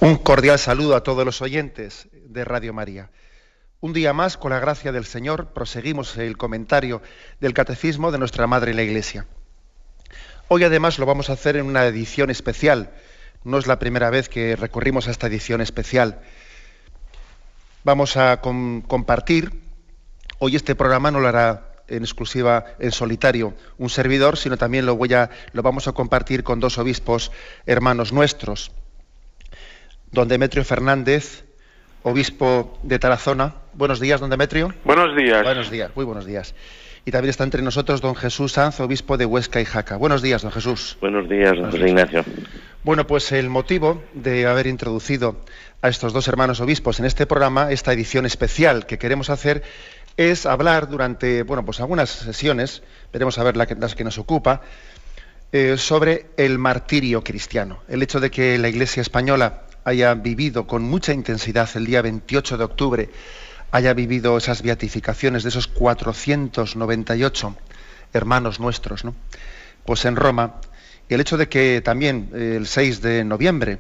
Un cordial saludo a todos los oyentes de Radio María. Un día más, con la gracia del Señor, proseguimos el comentario del Catecismo de nuestra Madre la Iglesia. Hoy además lo vamos a hacer en una edición especial. No es la primera vez que recurrimos a esta edición especial. Vamos a compartir, hoy este programa no lo hará en exclusiva, en solitario, un servidor, sino también lo vamos a compartir con dos obispos hermanos nuestros. Don Demetrio Fernández, obispo de Tarazona. Buenos días, don Demetrio. Buenos días. Buenos días, muy buenos días. Y también está entre nosotros don Jesús Sanz, obispo de Huesca y Jaca. Buenos días, don Jesús. Buenos días, don José Ignacio. Bueno, pues el motivo de haber introducido a estos dos hermanos obispos en este programa, esta edición especial que queremos hacer, es hablar durante, pues algunas sesiones, veremos a ver las que nos ocupa, sobre el martirio cristiano. El hecho de que la Iglesia española haya vivido con mucha intensidad el día 28 de octubre, haya vivido esas beatificaciones de esos 498 hermanos nuestros, ¿no? Pues en Roma, y el hecho de que también el 6 de noviembre,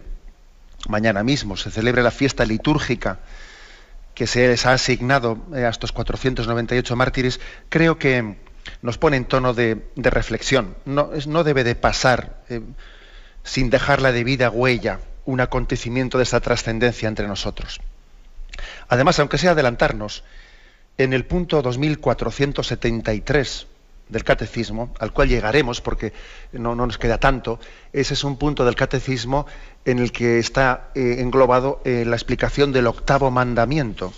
mañana mismo, se celebre la fiesta litúrgica que se les ha asignado a estos 498 mártires, creo que nos pone en tono de reflexión. No debe de pasar sin dejar la debida huella un acontecimiento de esta trascendencia entre nosotros. Además, aunque sea adelantarnos, en el punto 2473 del Catecismo, al cual llegaremos porque no nos queda tanto, ese es un punto del Catecismo en el que está englobado la explicación del octavo mandamiento.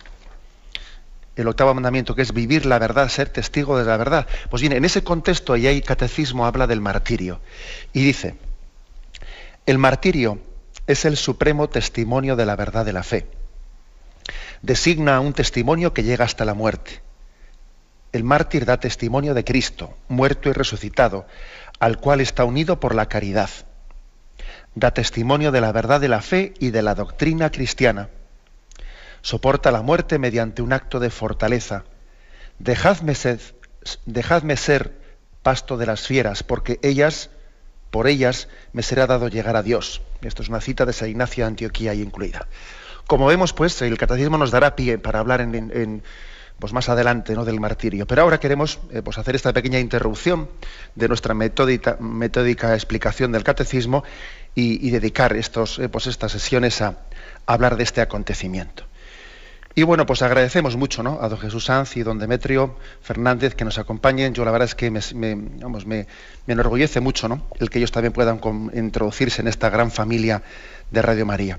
El octavo mandamiento, que es vivir la verdad, ser testigo de la verdad. Pues bien, en ese contexto, ahí el Catecismo habla del martirio. Y dice, el martirio es el supremo testimonio de la verdad de la fe. Designa un testimonio que llega hasta la muerte. El mártir da testimonio de Cristo, muerto y resucitado, al cual está unido por la caridad. Da testimonio de la verdad de la fe y de la doctrina cristiana. Soporta la muerte mediante un acto de fortaleza. Dejadme ser pasto de las fieras, porque por ellas me será dado llegar a Dios. Esto es una cita de San Ignacio de Antioquía ahí incluida. Como vemos, pues, el Catecismo nos dará pie para hablar pues más adelante, ¿no?, del martirio. Pero ahora queremos pues hacer esta pequeña interrupción de nuestra metódica explicación del Catecismo y dedicar estas sesiones a hablar de este acontecimiento. Y bueno, pues agradecemos mucho, ¿no?, a don Jesús Sanz y don Demetrio Fernández que nos acompañen. Yo la verdad es que me enorgullece mucho, ¿no?, el que ellos también puedan introducirse en esta gran familia de Radio María.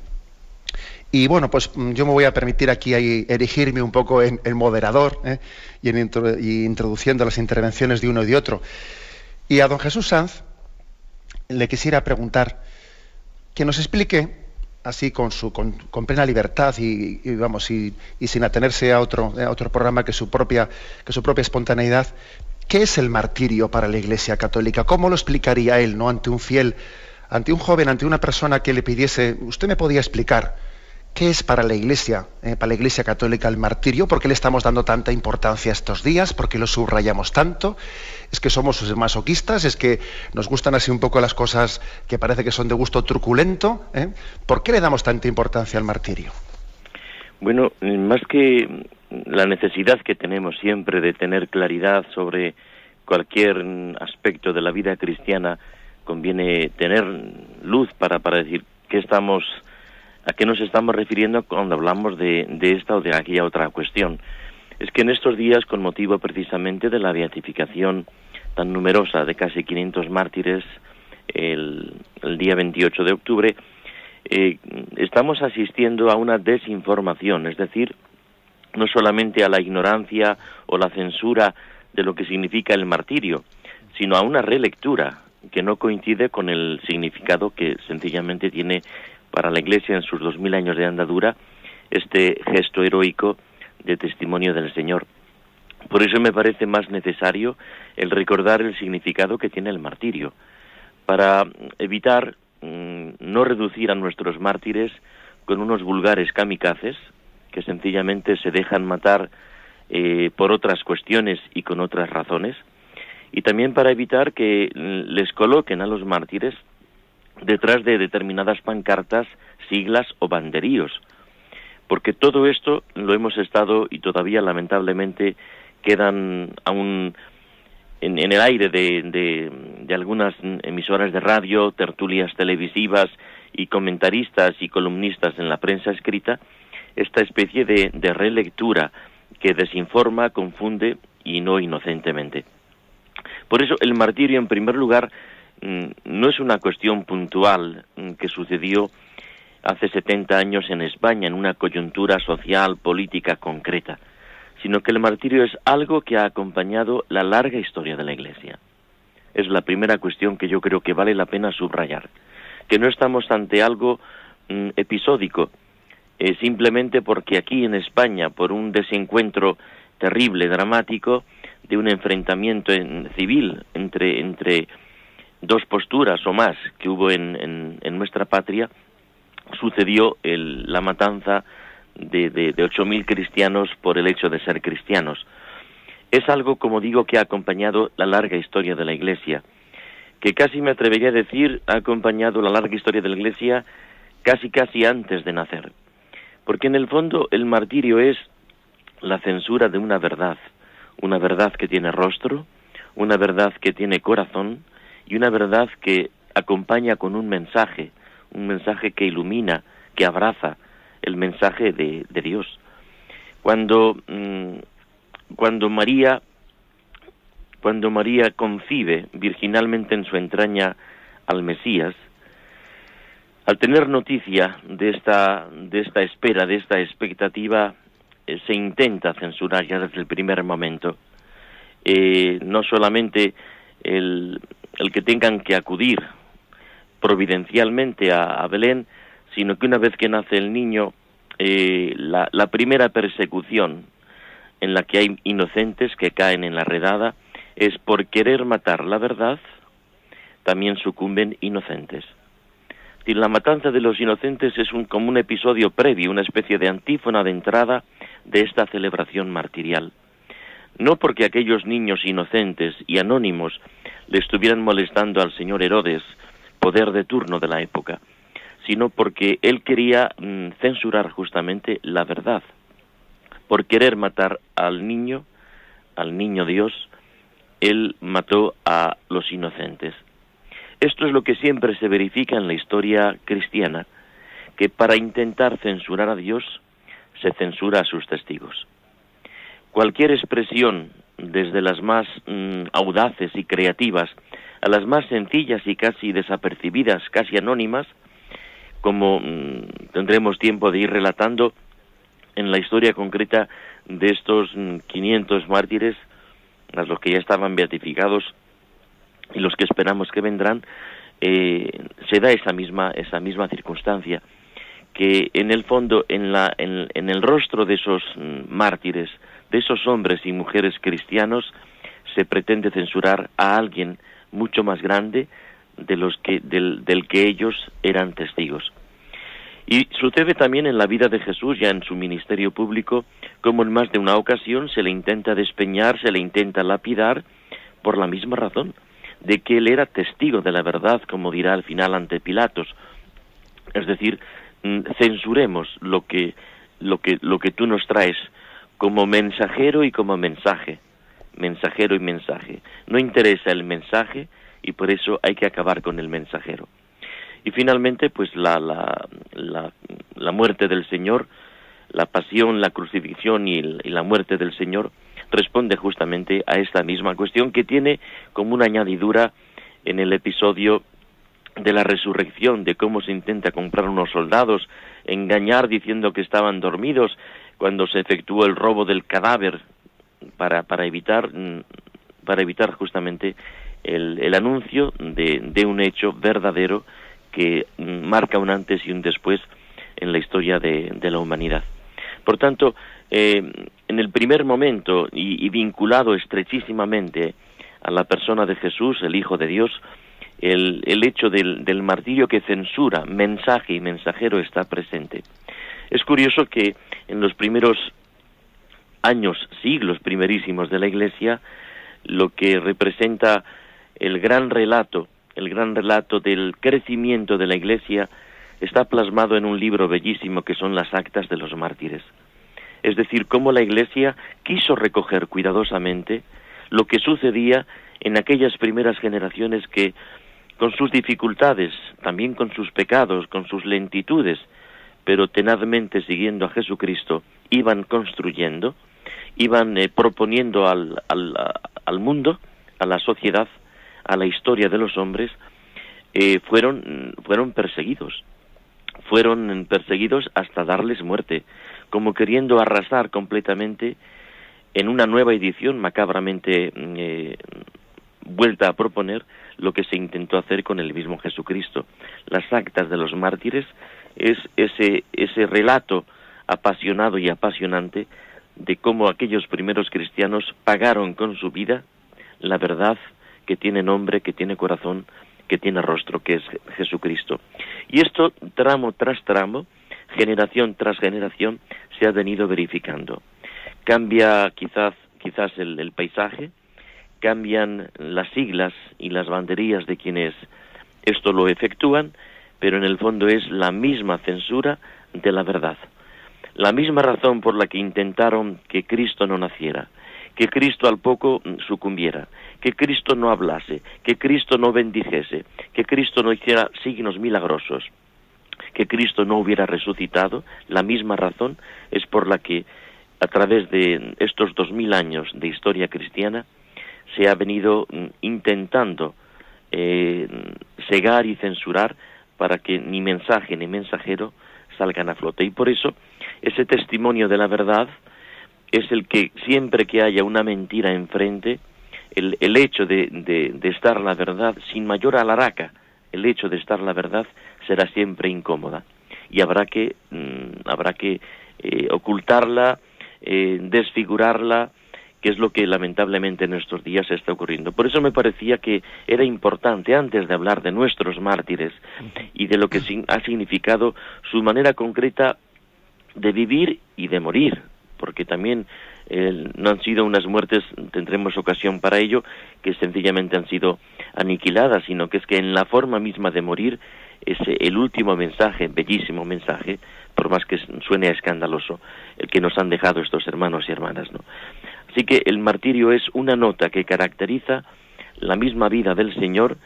Y bueno, pues yo me voy a permitir aquí erigirme un poco en moderador, y introduciendo las intervenciones de uno y de otro. Y a don Jesús Sanz le quisiera preguntar que nos explique, así con plena libertad y sin atenerse a otro programa que su propia espontaneidad, ¿qué es el martirio para la Iglesia católica? ¿Cómo lo explicaría él, ¿no?, ante un fiel, ante un joven, ante una persona que le pidiese, usted me podía explicar qué es para la Iglesia católica el martirio? ¿Por qué le estamos dando tanta importancia estos días? ¿Por qué lo subrayamos tanto? ¿Es que somos masoquistas? ¿Es que nos gustan así un poco las cosas que parece que son de gusto truculento? ¿Por qué le damos tanta importancia al martirio? Bueno, más que la necesidad que tenemos siempre de tener claridad sobre cualquier aspecto de la vida cristiana, conviene tener luz para decir a qué nos estamos refiriendo cuando hablamos de esta o de aquella otra cuestión. Es que en estos días, con motivo precisamente de la beatificación tan numerosa de casi 500 mártires, el día 28 de octubre, estamos asistiendo a una desinformación, es decir, no solamente a la ignorancia o la censura de lo que significa el martirio, sino a una relectura que no coincide con el significado que sencillamente tiene para la Iglesia en sus 2000 años de andadura este gesto heroico de testimonio del Señor. Por eso me parece más necesario el recordar el significado que tiene el martirio, para evitar no reducir a nuestros mártires con unos vulgares kamikazes que sencillamente se dejan matar por otras cuestiones y con otras razones, y también para evitar que les coloquen a los mártires detrás de determinadas pancartas, siglas o banderíos. Porque todo esto lo hemos estado y todavía lamentablemente quedan aún en el aire de algunas emisoras de radio, tertulias televisivas y comentaristas y columnistas en la prensa escrita, esta especie de relectura que desinforma, confunde y no inocentemente. Por eso el martirio, en primer lugar, no es una cuestión puntual que sucedió hace 70 años en España, en una coyuntura social, política concreta, sino que el martirio es algo que ha acompañado la larga historia de la Iglesia. Es la primera cuestión que yo creo que vale la pena subrayar, que no estamos ante algo episódico, simplemente porque aquí en España, por un desencuentro terrible, dramático, de un enfrentamiento civil entre dos posturas o más que hubo en nuestra patria, sucedió la matanza de 8.000 cristianos por el hecho de ser cristianos. Es algo, como digo, que ha acompañado la larga historia de la Iglesia, que casi me atrevería a decir ha acompañado la larga historia de la Iglesia casi antes de nacer. Porque en el fondo el martirio es la censura de una verdad que tiene rostro, una verdad que tiene corazón y una verdad que acompaña con un mensaje que ilumina, que abraza el mensaje de Dios. Cuando María concibe virginalmente en su entraña al Mesías, al tener noticia de esta espera, de esta expectativa, se intenta censurar ya desde el primer momento. No solamente el que tengan que acudir providencialmente a Belén, sino que una vez que nace el niño, la primera persecución en la que hay inocentes que caen en la redada es por querer matar la verdad, también sucumben inocentes. Y la matanza de los inocentes es como un episodio previo, una especie de antífona de entrada de esta celebración martirial. No porque aquellos niños inocentes y anónimos le estuvieran molestando al señor Herodes, poder de turno de la época, sino porque él quería censurar justamente la verdad. Por querer matar al niño Dios, él mató a los inocentes. Esto es lo que siempre se verifica en la historia cristiana, que para intentar censurar a Dios, se censura a sus testigos. Cualquier expresión, desde las más audaces y creativas, a las más sencillas y casi desapercibidas, casi anónimas, como tendremos tiempo de ir relatando en la historia concreta de estos 500 mártires, a los que ya estaban beatificados y los que esperamos que vendrán, se da esa misma circunstancia, que en el fondo, en el rostro de esos mártires, de esos hombres y mujeres cristianos, se pretende censurar a alguien mucho más grande del que ellos eran testigos. Y sucede también en la vida de Jesús, ya en su ministerio público, como en más de una ocasión se le intenta despeñar, se le intenta lapidar, por la misma razón, de que él era testigo de la verdad, como dirá al final ante Pilatos. Es decir, censuremos lo que tú nos traes como mensajero y como mensaje, mensajero y mensaje. No interesa el mensaje y por eso hay que acabar con el mensajero. Y finalmente, pues la muerte del Señor, la pasión, la crucifixión y la muerte del Señor responde justamente a esta misma cuestión, que tiene como una añadidura en el episodio de la resurrección, de cómo se intenta comprar unos soldados, engañar diciendo que estaban dormidos cuando se efectuó el robo del cadáver para evitar justamente el anuncio de un hecho verdadero que marca un antes y un después en la historia de la humanidad. Por tanto, en el primer momento y vinculado estrechísimamente a la persona de Jesús, el Hijo de Dios, el hecho del martirio que censura, mensaje y mensajero, está presente. Es curioso que en los primeros años, siglos primerísimos de la Iglesia, lo que representa el gran relato el gran relato del crecimiento de la Iglesia, está plasmado en un libro bellísimo que son las Actas de los Mártires. Es decir, cómo la Iglesia quiso recoger cuidadosamente lo que sucedía en aquellas primeras generaciones que, con sus dificultades, también con sus pecados, con sus lentitudes, pero tenazmente siguiendo a Jesucristo, iban construyendo, iban proponiendo al mundo, a la sociedad, a la historia de los hombres, fueron perseguidos. Fueron perseguidos hasta darles muerte, como queriendo arrasar completamente en una nueva edición macabramente vuelta a proponer lo que se intentó hacer con el mismo Jesucristo. Las Actas de los Mártires es ese relato apasionado y apasionante de cómo aquellos primeros cristianos pagaron con su vida la verdad que tiene nombre, que tiene corazón, que tiene rostro, que es Jesucristo. Y esto, tramo tras tramo, generación tras generación, se ha venido verificando. Cambia quizás el paisaje, cambian las siglas y las banderías de quienes esto lo efectúan, pero en el fondo es la misma censura de la verdad. La misma razón por la que intentaron que Cristo no naciera, que Cristo al poco sucumbiera, que Cristo no hablase, que Cristo no bendijese, que Cristo no hiciera signos milagrosos, que Cristo no hubiera resucitado, la misma razón es por la que a través de estos 2000 años de historia cristiana se ha venido intentando cegar y censurar para que ni mensaje ni mensajero salgan a flote. Y por eso ese testimonio de la verdad es el que siempre que haya una mentira enfrente, el hecho de estar la verdad sin mayor alaraca, el hecho de estar la verdad será siempre incómoda y habrá que ocultarla, desfigurarla, que es lo que lamentablemente en nuestros días está ocurriendo. Por eso me parecía que era importante, antes de hablar de nuestros mártires y de lo que ha significado su manera concreta de vivir y de morir, porque también no han sido unas muertes, tendremos ocasión para ello, que sencillamente han sido aniquiladas, sino que es que en la forma misma de morir es el último mensaje, bellísimo mensaje, por más que suene escandaloso, el que nos han dejado estos hermanos y hermanas, ¿no? Así que el martirio es una nota que caracteriza la misma vida del Señor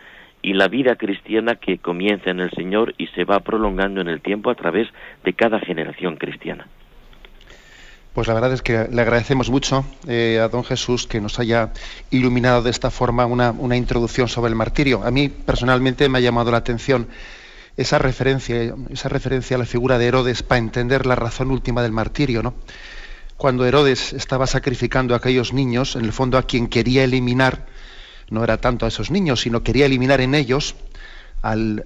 y la vida cristiana que comienza en el Señor y se va prolongando en el tiempo a través de cada generación cristiana. Pues la verdad es que le agradecemos mucho a don Jesús que nos haya iluminado de esta forma una introducción sobre el martirio. A mí personalmente me ha llamado la atención esa referencia a la figura de Herodes para entender la razón última del martirio, ¿no? Cuando Herodes estaba sacrificando a aquellos niños, en el fondo a quien quería eliminar no era tanto a esos niños, sino quería eliminar en ellos al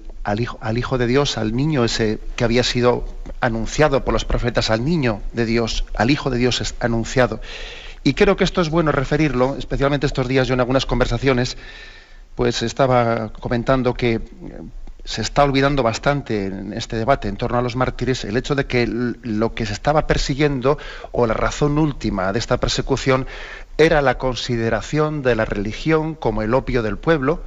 Hijo de Dios, al niño ese que había sido anunciado por los profetas, al niño de Dios, al Hijo de Dios es anunciado. Y creo que esto es bueno referirlo, especialmente estos días yo en algunas conversaciones, pues estaba comentando que se está olvidando bastante en este debate en torno a los mártires el hecho de que lo que se estaba persiguiendo, o la razón última de esta persecución, era la consideración de la religión como el opio del pueblo,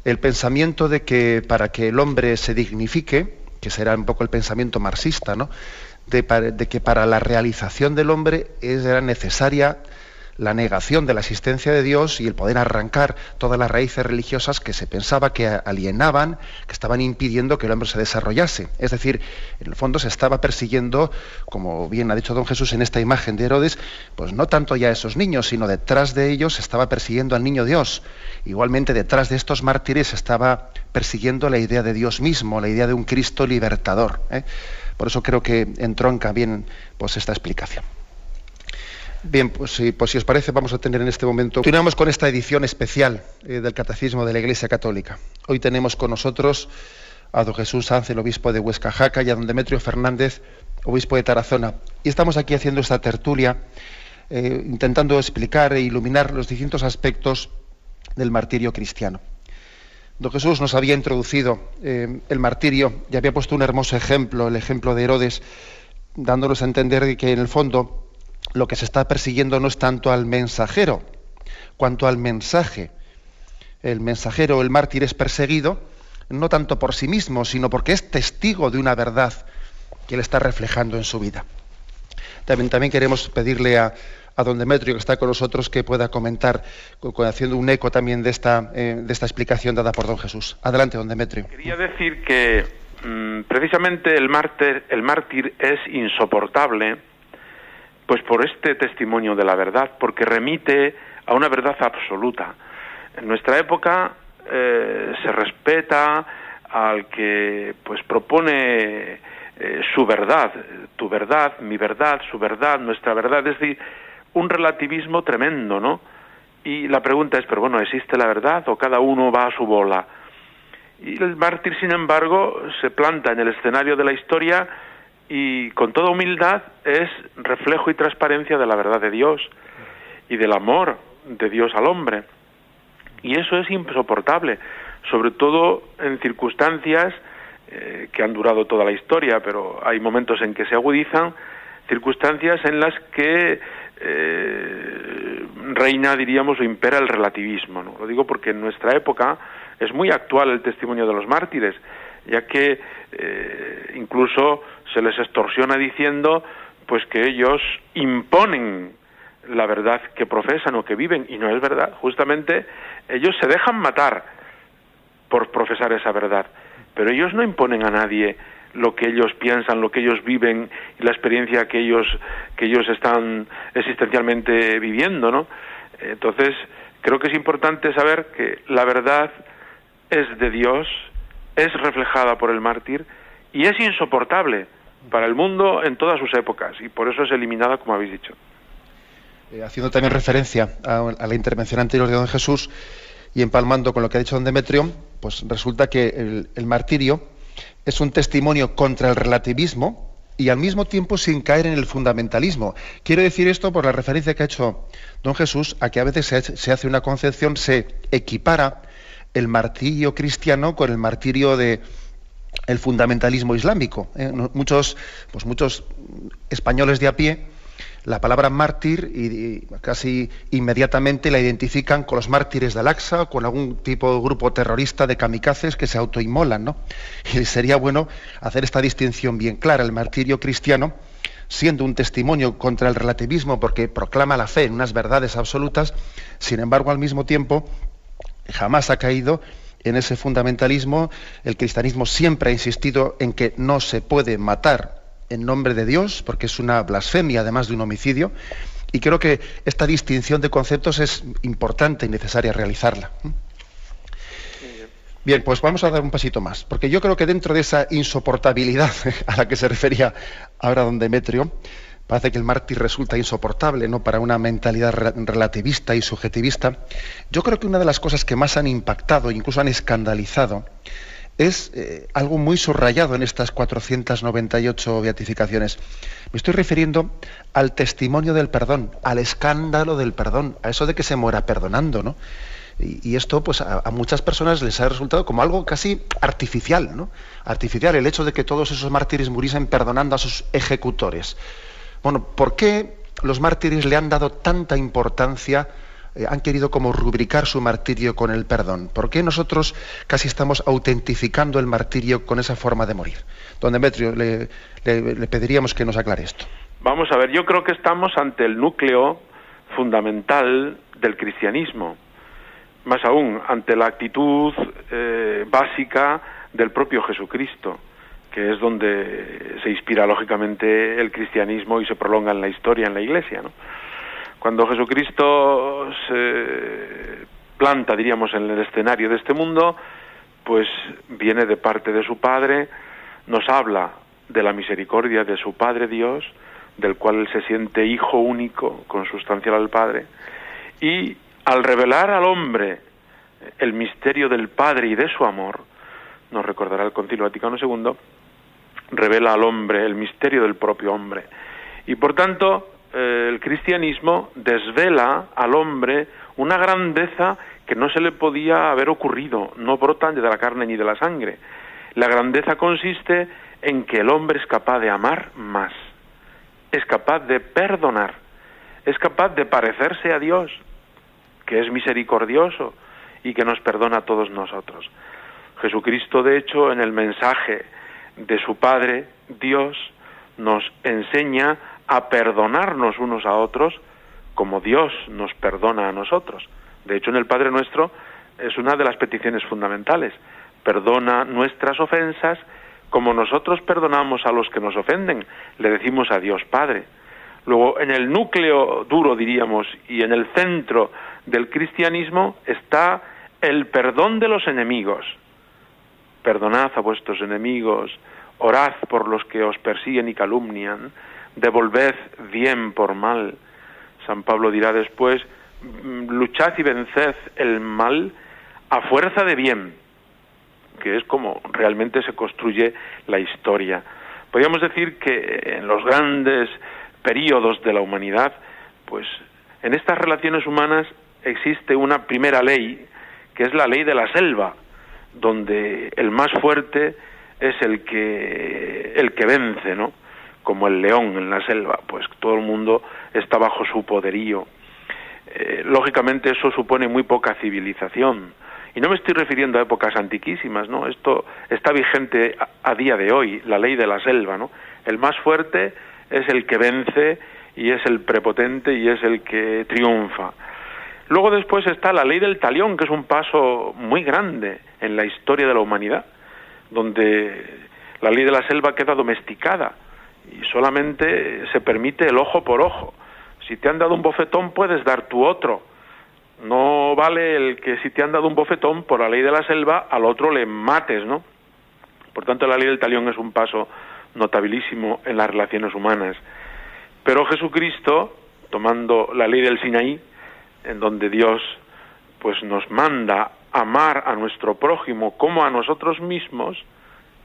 el pensamiento de que para que el hombre se dignifique, que será un poco el pensamiento marxista, ¿no? de que para la realización del hombre era necesaria la negación de la existencia de Dios y el poder arrancar todas las raíces religiosas que se pensaba que alienaban, que estaban impidiendo que el hombre se desarrollase. Es decir, en el fondo se estaba persiguiendo, como bien ha dicho don Jesús en esta imagen de Herodes, pues no tanto ya a esos niños, sino detrás de ellos se estaba persiguiendo al niño Dios. Igualmente detrás de estos mártires se estaba persiguiendo la idea de Dios mismo, la idea de un Cristo libertador, ¿eh? Por eso creo que entronca bien pues esta explicación. Bien, pues si os parece, vamos a tener en este momento... Continuamos con esta edición especial del Catecismo de la Iglesia Católica. Hoy tenemos con nosotros a don Jesús Sanz, el obispo de Huesca Jaca, y a don Demetrio Fernández, obispo de Tarazona. Y estamos aquí haciendo esta tertulia, intentando explicar e iluminar los distintos aspectos del martirio cristiano. Don Jesús nos había introducido el martirio y había puesto un hermoso ejemplo, el ejemplo de Herodes, dándonos a entender que en el fondo lo que se está persiguiendo no es tanto al mensajero, cuanto al mensaje. el mensajero, el mártir, es perseguido, no tanto por sí mismo, sino porque es testigo de una verdad que él está reflejando en su vida. También queremos pedirle a don Demetrio, que está con nosotros, que pueda comentar, haciendo un eco también de esta explicación dada por don Jesús. Adelante, don Demetrio. Quería decir que precisamente el mártir es insoportable, pues por este testimonio de la verdad, porque remite a una verdad absoluta. En nuestra época se respeta al que pues propone su verdad, tu verdad, mi verdad, su verdad, nuestra verdad, es decir, un relativismo tremendo, ¿no? Y la pregunta es, pero bueno, ¿existe la verdad o cada uno va a su bola? Y el mártir, sin embargo, se planta en el escenario de la historia y con toda humildad es reflejo y transparencia de la verdad de Dios y del amor de Dios al hombre. Y eso es insoportable, sobre todo en circunstancias que han durado toda la historia, pero hay momentos en que se agudizan, circunstancias en las que reina, diríamos, o impera el relativismo, ¿no? Lo digo porque en nuestra época es muy actual el testimonio de los mártires, ya que incluso se les extorsiona diciendo pues que ellos imponen la verdad que profesan o que viven, y no es verdad. Justamente ellos se dejan matar por profesar esa verdad, pero ellos no imponen a nadie lo que ellos piensan, lo que ellos viven y la experiencia que ellos están existencialmente viviendo, ¿no? Entonces, creo que es importante saber que la verdad es de Dios, es reflejada por el mártir y es insoportable para el mundo en todas sus épocas, y por eso es eliminada, como habéis dicho. Haciendo también referencia a la intervención anterior de don Jesús y empalmando con lo que ha dicho don Demetrio, pues resulta que el martirio es un testimonio contra el relativismo y al mismo tiempo sin caer en el fundamentalismo. Quiero decir esto por la referencia que ha hecho don Jesús a que a veces se hace una concepción, se equipara el martirio cristiano con el martirio de el fundamentalismo islámico. Muchos españoles de a pie la palabra mártir y casi inmediatamente la identifican con los mártires de Al-Aqsa o con algún tipo de grupo terrorista de kamikazes que se autoinmolan, ¿no? Y sería bueno hacer esta distinción bien clara. El martirio cristiano, siendo un testimonio contra el relativismo porque proclama la fe en unas verdades absolutas, sin embargo, al mismo tiempo, jamás ha caído en ese fundamentalismo. El cristianismo siempre ha insistido en que no se puede matar en nombre de Dios, porque es una blasfemia además de un homicidio, y creo que esta distinción de conceptos es importante y necesaria realizarla. Bien, pues vamos a dar un pasito más, porque yo creo que dentro de esa insoportabilidad a la que se refería ahora don Demetrio, parece que el mártir resulta insoportable, ¿no?, para una mentalidad relativista y subjetivista. Yo creo que una de las cosas que más han impactado, incluso han escandalizado, es algo muy subrayado en estas 498 beatificaciones. Me estoy refiriendo al testimonio del perdón, al escándalo del perdón, a eso de que se muera perdonando, ¿no? Y esto, pues, a muchas personas les ha resultado como algo casi artificial, ¿no? Artificial, el hecho de que todos esos mártires muriesen perdonando a sus ejecutores. Bueno, ¿por qué los mártires le han dado tanta importancia? Han querido como rubricar su martirio con el perdón. ¿Por qué nosotros casi estamos autentificando el martirio con esa forma de morir? Don Demetrio, le pediríamos que nos aclare esto. Vamos a ver, yo creo que estamos ante el núcleo fundamental del cristianismo, más aún ante la actitud básica del propio Jesucristo, que es donde se inspira lógicamente el cristianismo y se prolonga en la historia, en la Iglesia, ¿no? Cuando Jesucristo se planta, diríamos, en el escenario de este mundo, pues viene de parte de su Padre, nos habla de la misericordia de su Padre Dios, del cual él se siente hijo único, consustancial al Padre, y al revelar al hombre el misterio del Padre y de su amor, nos recordará el Concilio Vaticano II, revela al hombre el misterio del propio hombre. Y por tanto, el cristianismo desvela al hombre una grandeza que no se le podía haber ocurrido, no brota de la carne ni de la sangre. La grandeza consiste en que el hombre es capaz de amar más, es capaz de perdonar, es capaz de parecerse a Dios, que es misericordioso y que nos perdona a todos nosotros. Jesucristo, de hecho, en el mensaje de su Padre, Dios, nos enseña a perdonarnos unos a otros como Dios nos perdona a nosotros. De hecho, en el Padre Nuestro es una de las peticiones fundamentales. Perdona nuestras ofensas como nosotros perdonamos a los que nos ofenden. Le decimos a Dios Padre. Luego, en el núcleo duro, diríamos, y en el centro del cristianismo está el perdón de los enemigos. Perdonad a vuestros enemigos, orad por los que os persiguen y calumnian, devolved bien por mal. San Pablo dirá después, luchad y venced el mal a fuerza de bien, que es como realmente se construye la historia. Podríamos decir que en los grandes períodos de la humanidad, pues en estas relaciones humanas existe una primera ley, que es la ley de la selva, donde el más fuerte es el que vence, ¿no? Como el león en la selva, pues todo el mundo está bajo su poderío. Lógicamente eso supone muy poca civilización. Y no me estoy refiriendo a épocas antiquísimas, ¿no? Esto está vigente a día de hoy, la ley de la selva, ¿no? El más fuerte es el que vence y es el prepotente y es el que triunfa. Luego después está la ley del talión, que es un paso muy grande en la historia de la humanidad, donde la ley de la selva queda domesticada y solamente se permite el ojo por ojo. Si te han dado un bofetón, puedes dar tú otro. No vale el que si te han dado un bofetón por la ley de la selva, al otro le mates, ¿no? Por tanto, la ley del talión es un paso notabilísimo en las relaciones humanas. Pero Jesucristo, tomando la ley del Sinaí, en donde Dios pues nos manda amar a nuestro prójimo como a nosotros mismos,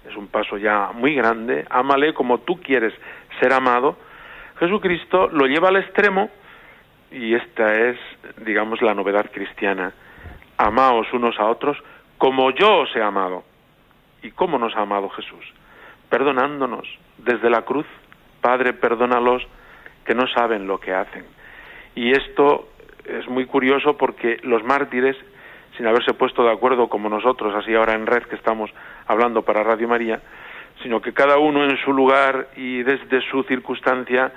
es un paso ya muy grande, ámale como tú quieres ser amado. Jesucristo lo lleva al extremo y esta es, digamos, la novedad cristiana. Amaos unos a otros como yo os he amado. ¿Y cómo nos ha amado Jesús? Perdonándonos desde la cruz. Padre, perdónalos que no saben lo que hacen. Y esto es muy curioso porque los mártires, sin haberse puesto de acuerdo como nosotros, así ahora en red que estamos hablando para Radio María, sino que cada uno en su lugar y desde su circunstancia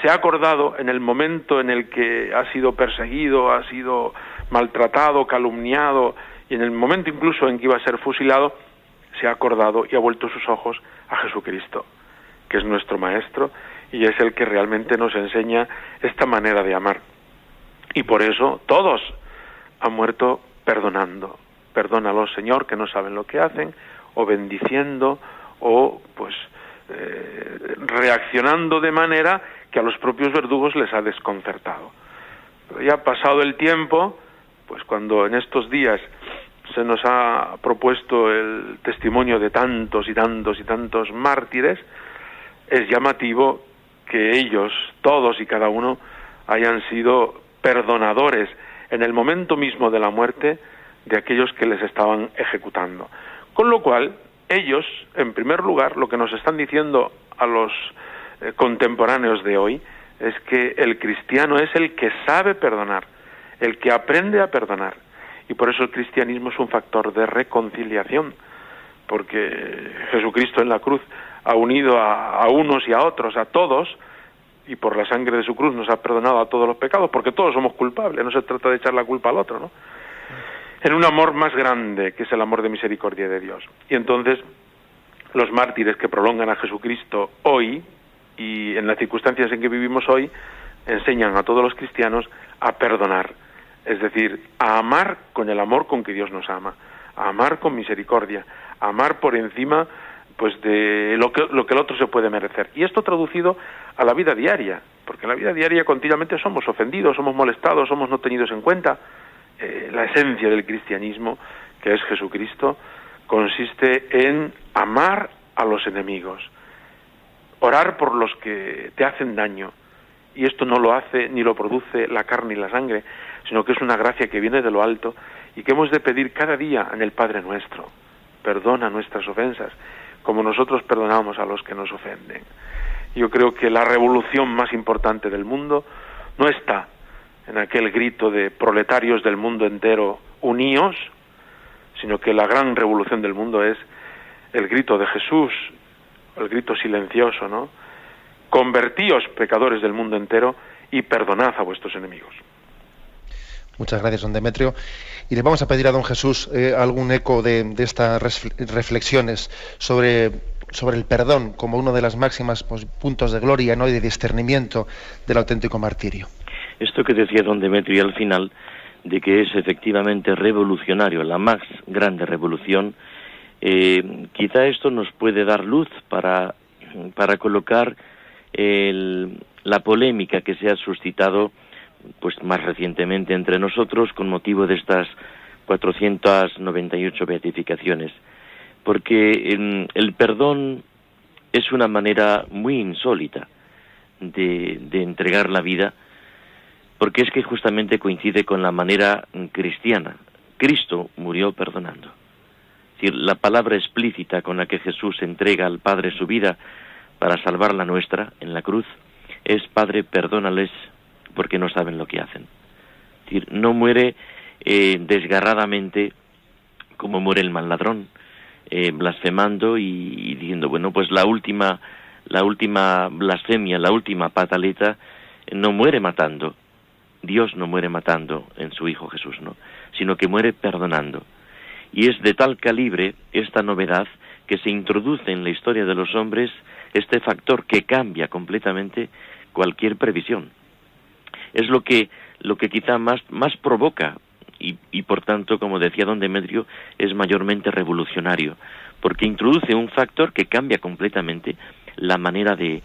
se ha acordado en el momento en el que ha sido perseguido, ha sido maltratado, calumniado, y en el momento incluso en que iba a ser fusilado, se ha acordado y ha vuelto sus ojos a Jesucristo, que es nuestro Maestro y es el que realmente nos enseña esta manera de amar. Y por eso todos han muerto perdonando. Perdónalos, Señor, que no saben lo que hacen, o bendiciendo, o pues reaccionando de manera que a los propios verdugos les ha desconcertado. Pero ya pasado el tiempo, pues cuando en estos días se nos ha propuesto el testimonio de tantos y tantos y tantos mártires, es llamativo que ellos, todos y cada uno, hayan sido perdonadores en el momento mismo de la muerte de aquellos que les estaban ejecutando. Con lo cual, ellos, en primer lugar, lo que nos están diciendo a los contemporáneos de hoy es que el cristiano es el que sabe perdonar, el que aprende a perdonar. Y por eso el cristianismo es un factor de reconciliación, porque Jesucristo en la cruz ha unido a unos y a otros, a todos, y por la sangre de su cruz nos ha perdonado a todos los pecados, porque todos somos culpables, no se trata de echar la culpa al otro, ¿no? En un amor más grande, que es el amor de misericordia de Dios. Y entonces, los mártires que prolongan a Jesucristo hoy, y en las circunstancias en que vivimos hoy, enseñan a todos los cristianos a perdonar, es decir, a amar con el amor con que Dios nos ama, a amar con misericordia, a amar por encima pues de lo que el otro se puede merecer. Y esto traducido a la vida diaria, porque en la vida diaria continuamente somos ofendidos, somos molestados, somos no tenidos en cuenta. La esencia del cristianismo, que es Jesucristo, consiste en amar a los enemigos, orar por los que te hacen daño, y esto no lo hace ni lo produce la carne y la sangre, sino que es una gracia que viene de lo alto y que hemos de pedir cada día en el Padre Nuestro. Perdona nuestras ofensas, como nosotros perdonamos a los que nos ofenden. Yo creo que la revolución más importante del mundo no está en aquel grito de proletarios del mundo entero uníos, sino que la gran revolución del mundo es el grito de Jesús, el grito silencioso, ¿no? Convertíos, pecadores del mundo entero, y perdonad a vuestros enemigos. Muchas gracias, don Demetrio. Y le vamos a pedir a don Jesús algún eco de estas reflexiones sobre el perdón como uno de las máximas puntos de gloria, ¿no?, y de discernimiento del auténtico martirio. Esto que decía don Demetrio al final, de que es efectivamente revolucionario, la más grande revolución, quizá esto nos puede dar luz para colocar la polémica que se ha suscitado pues más recientemente entre nosotros con motivo de estas 498 beatificaciones, porque el perdón es una manera muy insólita de entregar la vida, porque es que justamente coincide con la manera cristiana. Cristo murió perdonando. Es decir, la palabra explícita con la que Jesús entrega al Padre su vida para salvar la nuestra en la cruz es: Padre, perdónales porque no saben lo que hacen. Es decir, no muere desgarradamente como muere el mal ladrón, blasfemando y diciendo, bueno, pues la última blasfemia, la última pataleta, no muere matando. Dios no muere matando en su Hijo Jesús, ¿no?, sino que muere perdonando. Y es de tal calibre esta novedad que se introduce en la historia de los hombres este factor que cambia completamente cualquier previsión. Es lo que quizá más provoca y por tanto, como decía don Demetrio, es mayormente revolucionario, porque introduce un factor que cambia completamente la manera de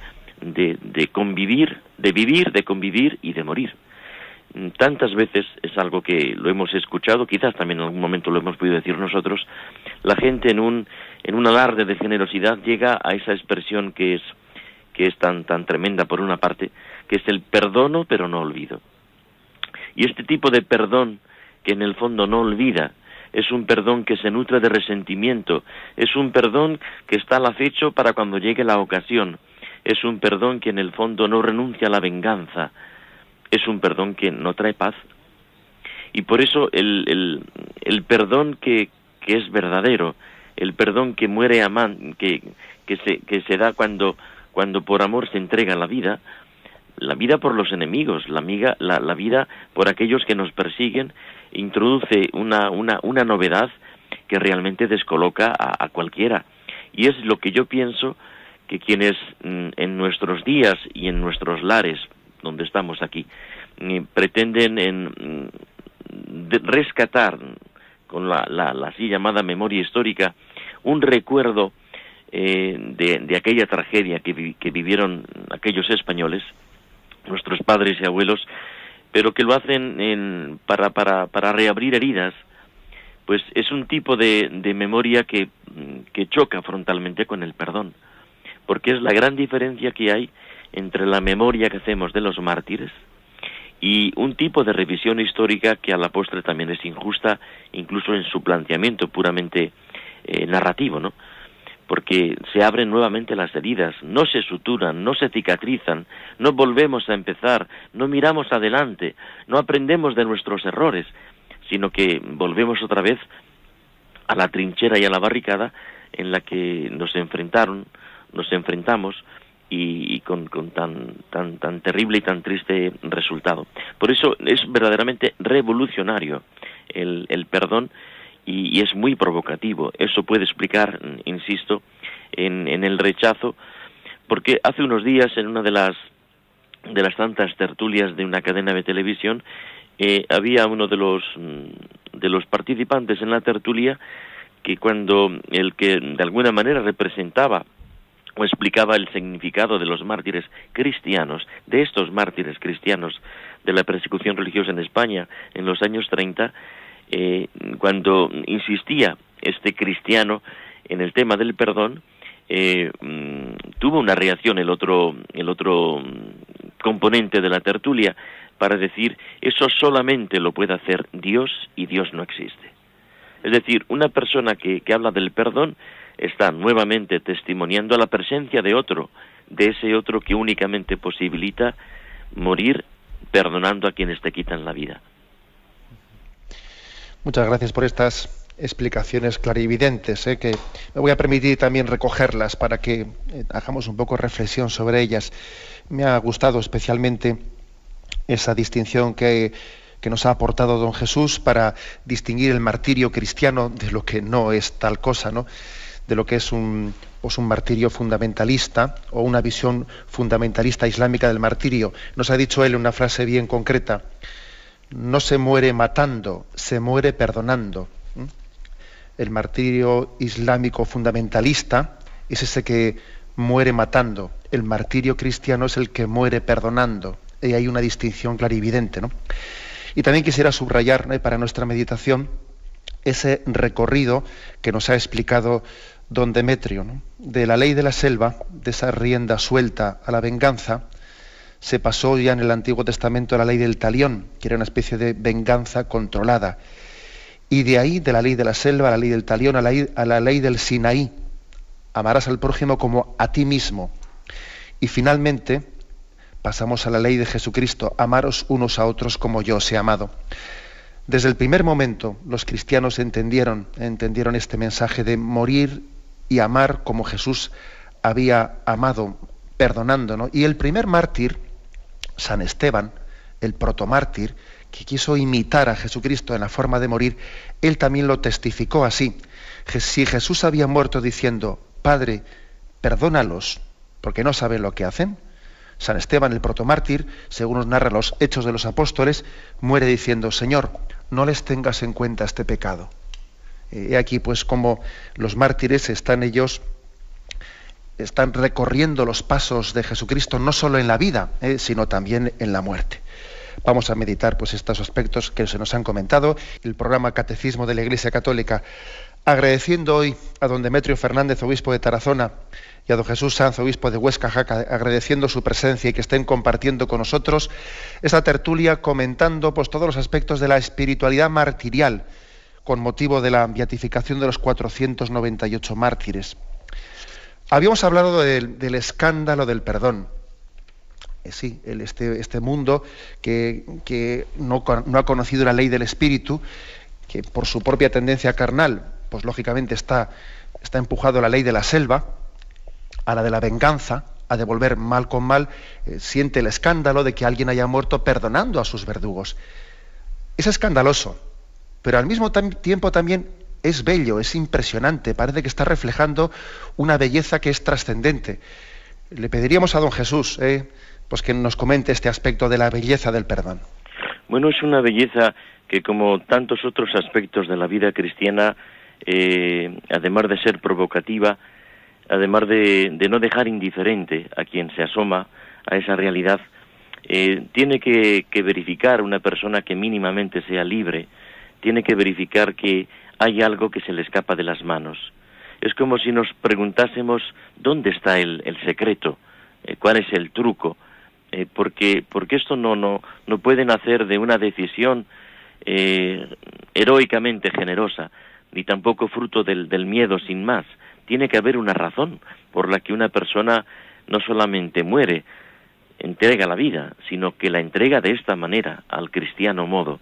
convivir, de vivir, de convivir y de morir. Tantas veces es algo que lo hemos escuchado, quizás también en algún momento lo hemos podido decir nosotros, la gente en un alarde de generosidad llega a esa expresión que es tan tremenda por una parte, que es el perdono pero no olvido. Y este tipo de perdón que en el fondo no olvida, es un perdón que se nutre de resentimiento, es un perdón que está al acecho para cuando llegue la ocasión, es un perdón que en el fondo no renuncia a la venganza, es un perdón que no trae paz. Y por eso el perdón que es verdadero, el perdón que muere que se da cuando por amor se entrega la vida por los enemigos, la vida por aquellos que nos persiguen, introduce una novedad que realmente descoloca a cualquiera. Y es lo que yo pienso que quienes en nuestros días y en nuestros lares, donde estamos aquí, pretenden rescatar con la así llamada memoria histórica un recuerdo de aquella tragedia que vivieron aquellos españoles, nuestros padres y abuelos, pero que lo hacen para reabrir heridas, pues es un tipo de memoria que choca frontalmente con el perdón, porque es la gran diferencia que hay entre la memoria que hacemos de los mártires y un tipo de revisión histórica que a la postre también es injusta, incluso en su planteamiento puramente narrativo, ¿no? Porque se abren nuevamente las heridas, no se suturan, no se cicatrizan, no volvemos a empezar, no miramos adelante, no aprendemos de nuestros errores, sino que volvemos otra vez a la trinchera y a la barricada en la que nos enfrentamos y con tan terrible y tan triste resultado. Por eso es verdaderamente revolucionario el perdón y es muy provocativo. Eso puede explicar, insisto, en el rechazo, porque hace unos días en una de las tantas tertulias de una cadena de televisión había uno de los participantes en la tertulia que cuando el que de alguna manera representaba o explicaba el significado de los mártires cristianos, de estos mártires cristianos de la persecución religiosa en España en los años 30, cuando insistía este cristiano en el tema del perdón, tuvo una reacción el otro componente de la tertulia para decir, eso solamente lo puede hacer Dios y Dios no existe. Es decir, una persona que habla del perdón está nuevamente testimoniando la presencia de otro, de ese otro que únicamente posibilita morir perdonando a quienes te quitan la vida. Muchas gracias por estas explicaciones clarividentes, que me voy a permitir también recogerlas para que hagamos un poco reflexión sobre ellas. Me ha gustado especialmente esa distinción que nos ha aportado don Jesús para distinguir el martirio cristiano de lo que no es tal cosa, ¿no? De lo que es un martirio fundamentalista o una visión fundamentalista islámica del martirio. Nos ha dicho él en una frase bien concreta: no se muere matando, se muere perdonando. El martirio islámico fundamentalista es ese que muere matando. El martirio cristiano es el que muere perdonando. Y hay una distinción clarividente, ¿no? Y también quisiera subrayar, ¿no?, para nuestra meditación, ese recorrido que nos ha explicado don Demetrio, ¿no? De la ley de la selva, de esa rienda suelta a la venganza, se pasó ya en el Antiguo Testamento a la ley del talión, que era una especie de venganza controlada. Y de ahí, de la ley de la selva, a la ley del talión, a la ley del Sinaí. Amarás al prójimo como a ti mismo. Y finalmente pasamos a la ley de Jesucristo: amaros unos a otros como yo os he amado. Desde el primer momento los cristianos entendieron este mensaje de morir y amar como Jesús había amado, perdonando, ¿no? Y el primer mártir, San Esteban, el protomártir, que quiso imitar a Jesucristo en la forma de morir, él también lo testificó así. Si Jesús había muerto diciendo: Padre, perdónalos, porque no saben lo que hacen, San Esteban, el protomártir, según nos narran los Hechos de los Apóstoles, muere diciendo: Señor, no les tengas en cuenta este pecado. He aquí pues como los mártires están recorriendo los pasos de Jesucristo, no solo en la vida, sino también en la muerte. Vamos a meditar pues estos aspectos que se nos han comentado. El programa Catecismo de la Iglesia Católica, agradeciendo hoy a don Demetrio Fernández, obispo de Tarazona, y a don Jesús Sanz, obispo de Huesca, Jaca, agradeciendo su presencia y que estén compartiendo con nosotros esta tertulia, comentando pues todos los aspectos de la espiritualidad martirial con motivo de la beatificación de los 498 mártires. Habíamos hablado del escándalo del perdón. Sí, este mundo que no ha conocido la ley del espíritu, que por su propia tendencia carnal, pues lógicamente está empujado a la ley de la selva, a la de la venganza, a devolver mal con mal, siente el escándalo de que alguien haya muerto perdonando a sus verdugos. Es escandaloso, pero al mismo tiempo también es bello, es impresionante, parece que está reflejando una belleza que es trascendente. Le pediríamos a don Jesús pues que nos comente este aspecto de la belleza del perdón. Bueno, es una belleza que, como tantos otros aspectos de la vida cristiana, además de ser provocativa, además de no dejar indiferente a quien se asoma a esa realidad, tiene que verificar una persona que mínimamente sea libre, tiene que verificar que hay algo que se le escapa de las manos. Es como si nos preguntásemos dónde está el secreto, cuál es el truco, porque esto no puede nacer de una decisión heroicamente generosa, ni tampoco fruto del miedo sin más. Tiene que haber una razón por la que una persona no solamente muere, entrega la vida, sino que la entrega de esta manera, al cristiano modo.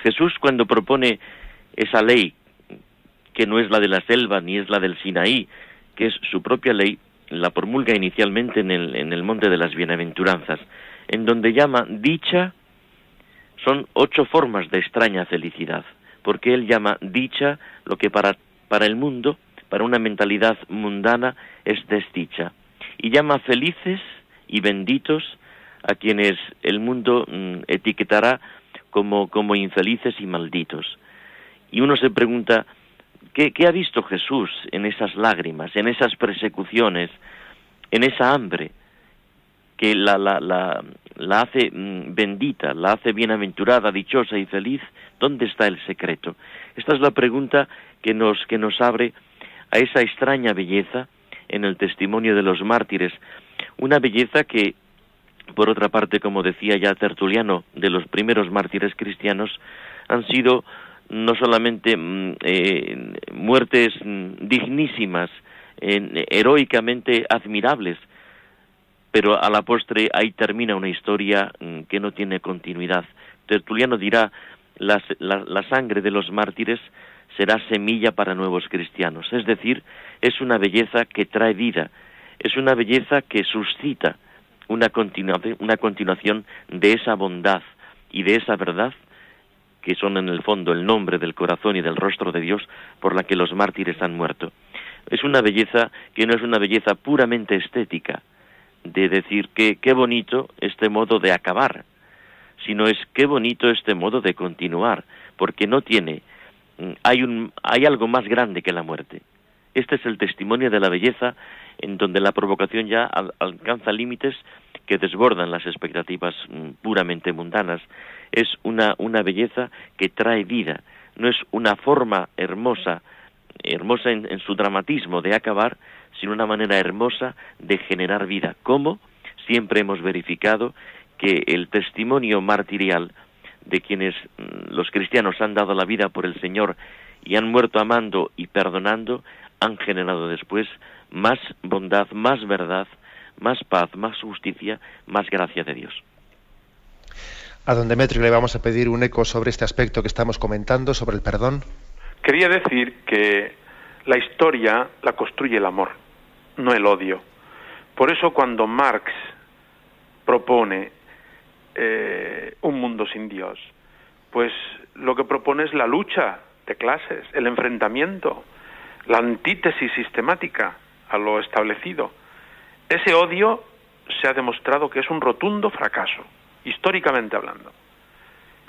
Jesús, cuando propone esa ley, que no es la de la selva ni es la del Sinaí, que es su propia ley, la promulga inicialmente en el Monte de las Bienaventuranzas, en donde llama dicha. Son 8 formas de extraña felicidad, porque él llama dicha lo que para el mundo, para una mentalidad mundana, es desdicha, y llama felices y benditos a quienes el mundo etiquetará como infelices y malditos. Y uno se pregunta, ¿qué ha visto Jesús en esas lágrimas, en esas persecuciones, en esa hambre que la hace bendita, la hace bienaventurada, dichosa y feliz? ¿Dónde está el secreto? Esta es la pregunta que nos abre a esa extraña belleza en el testimonio de los mártires, una belleza que, por otra parte, como decía ya Tertuliano, de los primeros mártires cristianos, han sido no solamente muertes dignísimas, heroicamente admirables, pero a la postre ahí termina una historia que no tiene continuidad. Tertuliano dirá, la sangre de los mártires será semilla para nuevos cristianos. Es decir, es una belleza que trae vida, es una belleza que suscita una continuación de esa bondad y de esa verdad que son en el fondo el nombre del corazón y del rostro de Dios por la que los mártires han muerto. Es una belleza que no es una belleza puramente estética, de decir que qué bonito este modo de acabar, sino es qué bonito este modo de continuar, porque no tiene, hay algo más grande que la muerte. Este es el testimonio de la belleza en donde la provocación ya alcanza límites que desbordan las expectativas puramente mundanas. Es una belleza que trae vida, no es una forma hermosa en su dramatismo de acabar, sino una manera hermosa de generar vida. Como siempre hemos verificado que el testimonio martirial de quienes los cristianos han dado la vida por el Señor y han muerto amando y perdonando, han generado después más bondad, más verdad, más paz, más justicia, más gracia de Dios. A don Demetrio le vamos a pedir un eco sobre este aspecto que estamos comentando, sobre el perdón. Quería decir que la historia la construye el amor, no el odio. Por eso cuando Marx propone un mundo sin Dios, pues lo que propone es la lucha de clases, el enfrentamiento, la antítesis sistemática a lo establecido. Ese odio se ha demostrado que es un rotundo fracaso, históricamente hablando.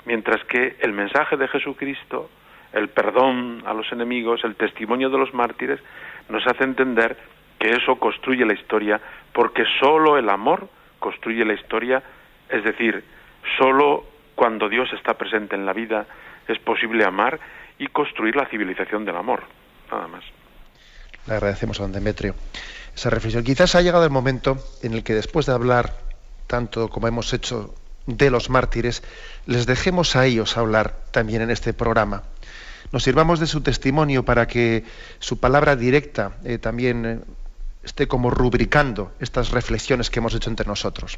Mientras que el mensaje de Jesucristo, el perdón a los enemigos, el testimonio de los mártires, nos hace entender que eso construye la historia, porque solo el amor construye la historia, es decir, solo cuando Dios está presente en la vida es posible amar y construir la civilización del amor, nada más. Le agradecemos a don Demetrio esa reflexión. Quizás ha llegado el momento en el que, después de hablar tanto como hemos hecho de los mártires, les dejemos a ellos hablar también en este programa. Nos sirvamos de su testimonio para que su palabra directa también esté como rubricando estas reflexiones que hemos hecho entre nosotros.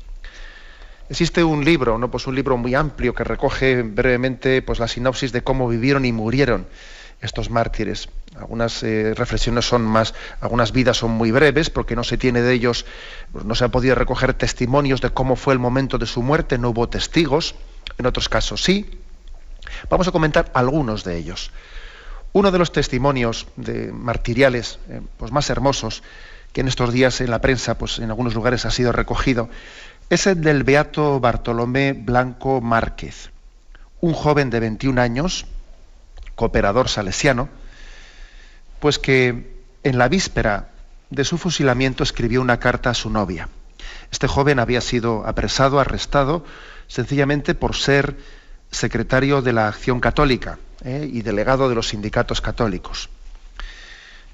Existe un libro, ¿no? Pues un libro muy amplio que recoge brevemente pues la sinopsis de cómo vivieron y murieron estos mártires. Algunas reflexiones son más, algunas vidas son muy breves porque no se tiene de ellos, pues no se han podido recoger testimonios de cómo fue el momento de su muerte, no hubo testigos, en otros casos sí. Vamos a comentar algunos de ellos. Uno de los testimonios martiriales pues más hermosos que en estos días en la prensa, pues en algunos lugares ha sido recogido, es el del beato Bartolomé Blanco Márquez, un joven de 21 años, cooperador salesiano, pues que en la víspera de su fusilamiento escribió una carta a su novia. Este joven había sido apresado, arrestado, sencillamente por ser secretario de la Acción Católica y delegado de los sindicatos católicos.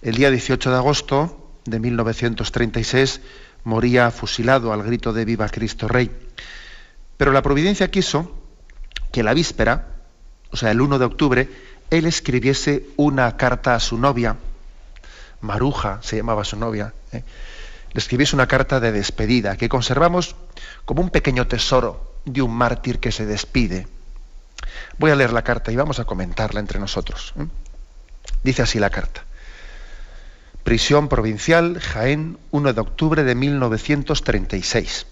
El día 18 de agosto de 1936 moría fusilado al grito de «Viva Cristo Rey». Pero la providencia quiso que la víspera, o sea, el 1 de octubre, él escribiese una carta a su novia, Maruja se llamaba su novia, le escribiese una carta de despedida que conservamos como un pequeño tesoro de un mártir que se despide. Voy a leer la carta y vamos a comentarla entre nosotros. Dice así la carta. Prisión provincial, Jaén, 1 de octubre de 1936.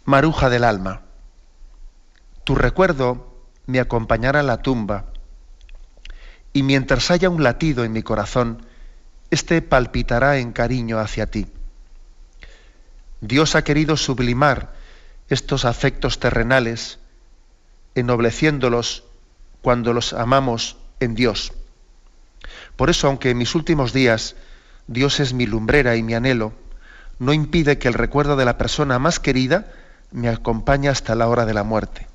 Maruja del alma, tu recuerdo me acompañará a la tumba, y mientras haya un latido en mi corazón, éste palpitará en cariño hacia ti. Dios ha querido sublimar estos afectos terrenales, ennobleciéndolos cuando los amamos en Dios. Por eso, aunque en mis últimos días Dios es mi lumbrera y mi anhelo, no impide que el recuerdo de la persona más querida me acompañe hasta la hora de la muerte.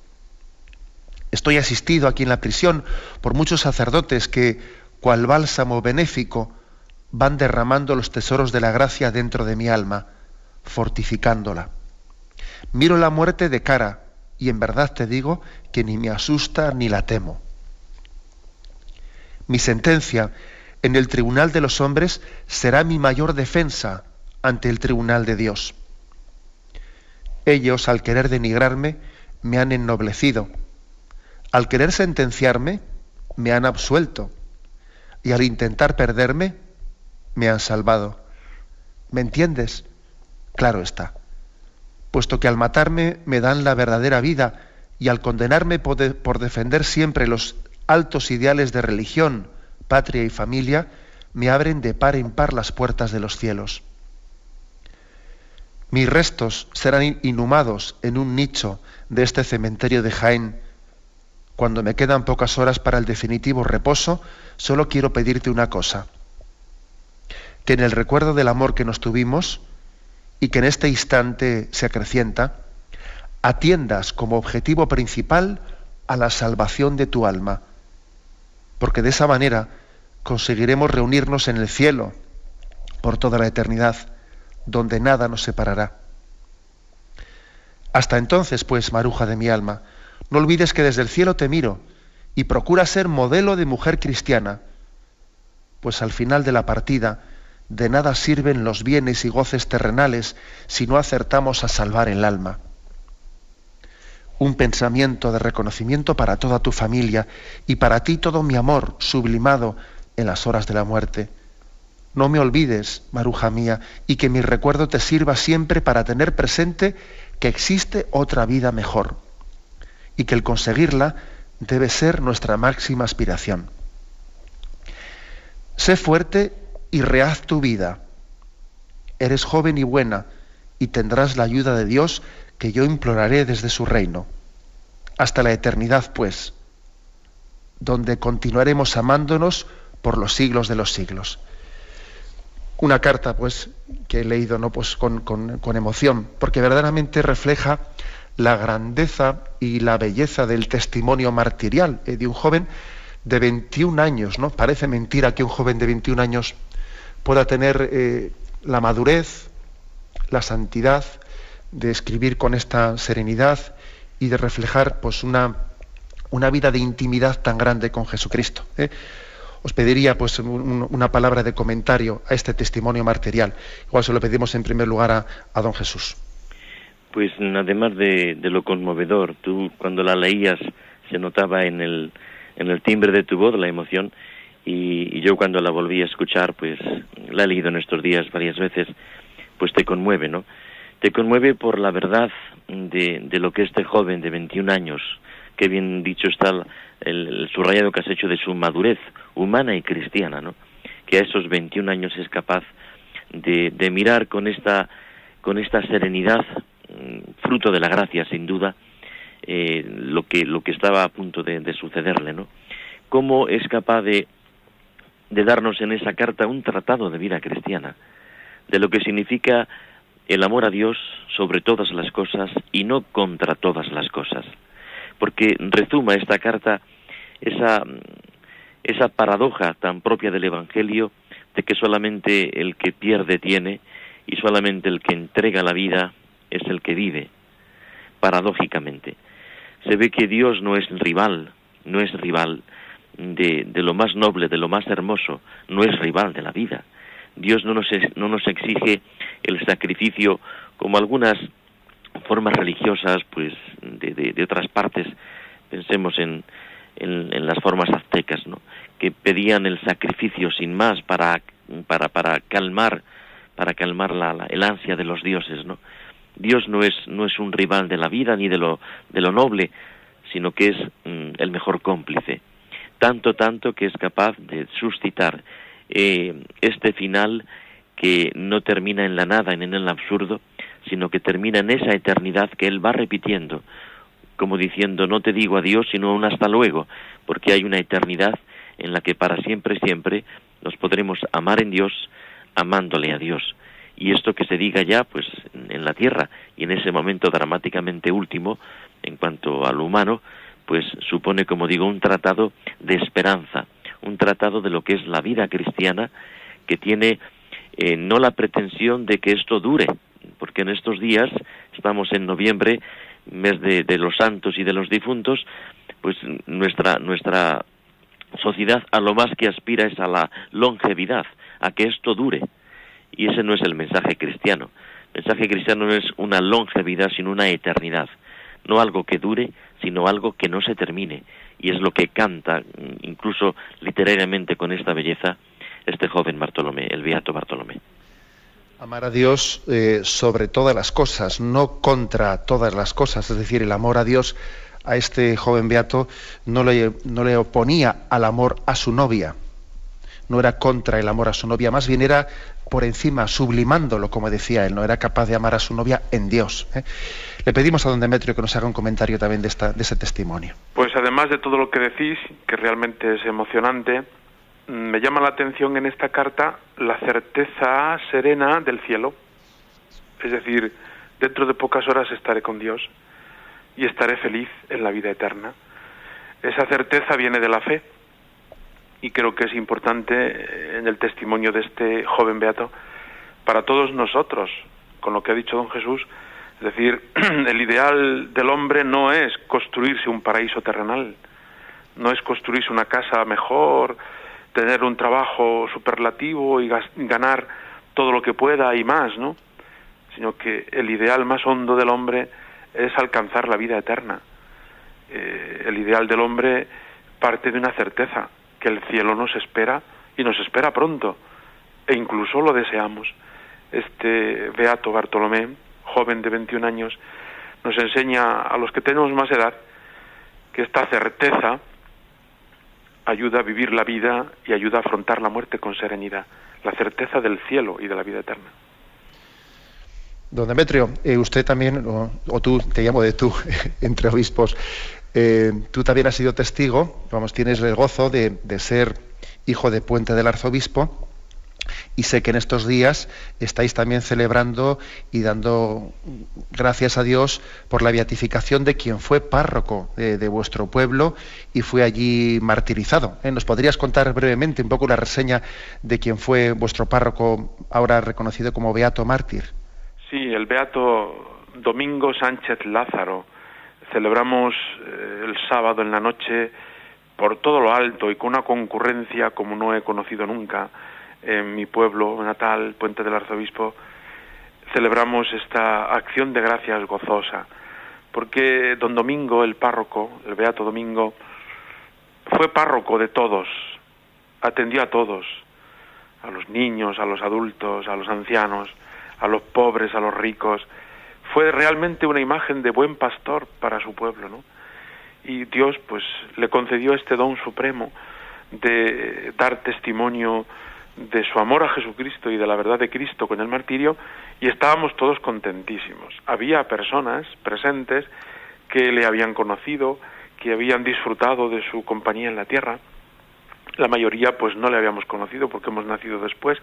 Estoy asistido aquí en la prisión por muchos sacerdotes que, cual bálsamo benéfico, van derramando los tesoros de la gracia dentro de mi alma, fortificándola. Miro la muerte de cara y en verdad te digo que ni me asusta ni la temo. Mi sentencia en el tribunal de los hombres será mi mayor defensa ante el tribunal de Dios. Ellos, al querer denigrarme, me han ennoblecido. Al querer sentenciarme, me han absuelto, y al intentar perderme, me han salvado. ¿Me entiendes? Claro está. Puesto que al matarme me dan la verdadera vida, y al condenarme por defender siempre los altos ideales de religión, patria y familia, me abren de par en par las puertas de los cielos. Mis restos serán inhumados en un nicho de este cementerio de Jaén. Cuando me quedan pocas horas para el definitivo reposo, solo quiero pedirte una cosa: que en el recuerdo del amor que nos tuvimos y que en este instante se acrecienta, atiendas como objetivo principal a la salvación de tu alma, porque de esa manera conseguiremos reunirnos en el cielo por toda la eternidad, donde nada nos separará. Hasta entonces, pues, maruja de mi alma, no olvides que desde el cielo te miro y procura ser modelo de mujer cristiana, pues al final de la partida de nada sirven los bienes y goces terrenales si no acertamos a salvar el alma. Un pensamiento de reconocimiento para toda tu familia y para ti todo mi amor sublimado en las horas de la muerte. No me olvides, maruja mía, y que mi recuerdo te sirva siempre para tener presente que existe otra vida mejor y que el conseguirla debe ser nuestra máxima aspiración. Sé fuerte y rehaz tu vida. Eres joven y buena y tendrás la ayuda de Dios que yo imploraré desde su reino. Hasta la eternidad, pues, donde continuaremos amándonos por los siglos de los siglos. Una carta, pues, que he leído, ¿no?, pues, con emoción, porque verdaderamente refleja la grandeza y la belleza del testimonio martirial de un joven de 21 años, ¿no? Parece mentira que un joven de 21 años pueda tener la madurez, la santidad de escribir con esta serenidad y de reflejar, pues, una vida de intimidad tan grande con Jesucristo. Os pediría, pues, una palabra de comentario a este testimonio martirial. Igual se lo pedimos en primer lugar a don Jesús. Pues además de lo conmovedor, tú cuando la leías se notaba en el timbre de tu voz la emoción, y yo cuando la volví a escuchar, pues la he leído en estos días varias veces, pues te conmueve, ¿no? Te conmueve por la verdad de lo que este joven de 21 años, que bien dicho está el subrayado que has hecho de su madurez humana y cristiana, ¿no? Que a esos 21 años es capaz de mirar con esta serenidad, fruto de la gracia, sin duda, lo que estaba a punto de sucederle, ¿no? Cómo es capaz de darnos en esa carta un tratado de vida cristiana, de lo que significa el amor a Dios sobre todas las cosas y no contra todas las cosas. Porque rezuma esta carta esa paradoja tan propia del Evangelio de que solamente el que pierde tiene y solamente el que entrega la vida es el que vive. Paradójicamente. Se ve que Dios no es rival de lo más noble, de lo más hermoso, no es rival de la vida. Dios no nos exige el sacrificio como algunas formas religiosas, pues, de otras partes. Pensemos en las formas aztecas, ¿no?, que pedían el sacrificio sin más para calmar el ansia de los dioses, ¿no? Dios no es un rival de la vida ni de lo noble, sino que es el mejor cómplice. Tanto que es capaz de suscitar este final que no termina en la nada, en el absurdo, sino que termina en esa eternidad que Él va repitiendo, como diciendo, no te digo adiós, sino un hasta luego, porque hay una eternidad en la que para siempre nos podremos amar en Dios, amándole a Dios. Y esto que se diga ya, pues, en la tierra, y en ese momento dramáticamente último, en cuanto a lo humano, pues supone, como digo, un tratado de esperanza, un tratado de lo que es la vida cristiana, que tiene no la pretensión de que esto dure, porque en estos días, estamos en noviembre, mes de los santos y de los difuntos, pues nuestra sociedad a lo más que aspira es a la longevidad, a que esto dure. Y ese no es el mensaje cristiano. El mensaje cristiano no es una longevidad, sino una eternidad. No algo que dure, sino algo que no se termine. Y es lo que canta, incluso literariamente con esta belleza, este joven Bartolomé, el beato Bartolomé. Amar a Dios sobre todas las cosas, no contra todas las cosas. Es decir, el amor a Dios a este joven beato no le oponía al amor a su novia. No era contra el amor a su novia, más bien era por encima, sublimándolo, como decía él. No era capaz de amar a su novia en Dios. Le pedimos a don Demetrio que nos haga un comentario también de ese testimonio. Pues además de todo lo que decís, que realmente es emocionante, me llama la atención en esta carta la certeza serena del cielo. Es decir, dentro de pocas horas estaré con Dios y estaré feliz en la vida eterna. Esa certeza viene de la fe y creo que es importante en el testimonio de este joven beato para todos nosotros, con lo que ha dicho don Jesús. Es decir, el ideal del hombre no es construirse un paraíso terrenal, no es construirse una casa mejor, tener un trabajo superlativo y ganar todo lo que pueda y más, ¿no? Sino que el ideal más hondo del hombre es alcanzar la vida eterna. El ideal del hombre parte de una certeza, que el cielo nos espera y nos espera pronto, e incluso lo deseamos. Este beato Bartolomé, joven de 21 años, nos enseña a los que tenemos más edad que esta certeza ayuda a vivir la vida y ayuda a afrontar la muerte con serenidad, la certeza del cielo y de la vida eterna. Don Demetrio, usted también, o tú, te llamo de tú, entre obispos, tú también has sido testigo, tienes el gozo de ser hijo de Puente del Arzobispo, y sé que en estos días estáis también celebrando y dando gracias a Dios por la beatificación de quien fue párroco de vuestro pueblo y fue allí martirizado. ¿Nos podrías contar brevemente un poco la reseña de quien fue vuestro párroco, ahora reconocido como beato mártir? Sí, el beato Domingo Sánchez Lázaro. Celebramos el sábado en la noche por todo lo alto y con una concurrencia como no he conocido nunca en mi pueblo natal, Puente del Arzobispo. Celebramos esta acción de gracias gozosa, porque don Domingo, el párroco, el beato Domingo, fue párroco de todos, atendió a todos, a los niños, a los adultos, a los ancianos, a los pobres, a los ricos. Fue realmente una imagen de buen pastor para su pueblo, ¿no? Y Dios, pues, le concedió este don supremo de dar testimonio de su amor a Jesucristo y de la verdad de Cristo con el martirio, y estábamos todos contentísimos. Había personas presentes que le habían conocido, que habían disfrutado de su compañía en la tierra. La mayoría, pues, no le habíamos conocido porque hemos nacido después,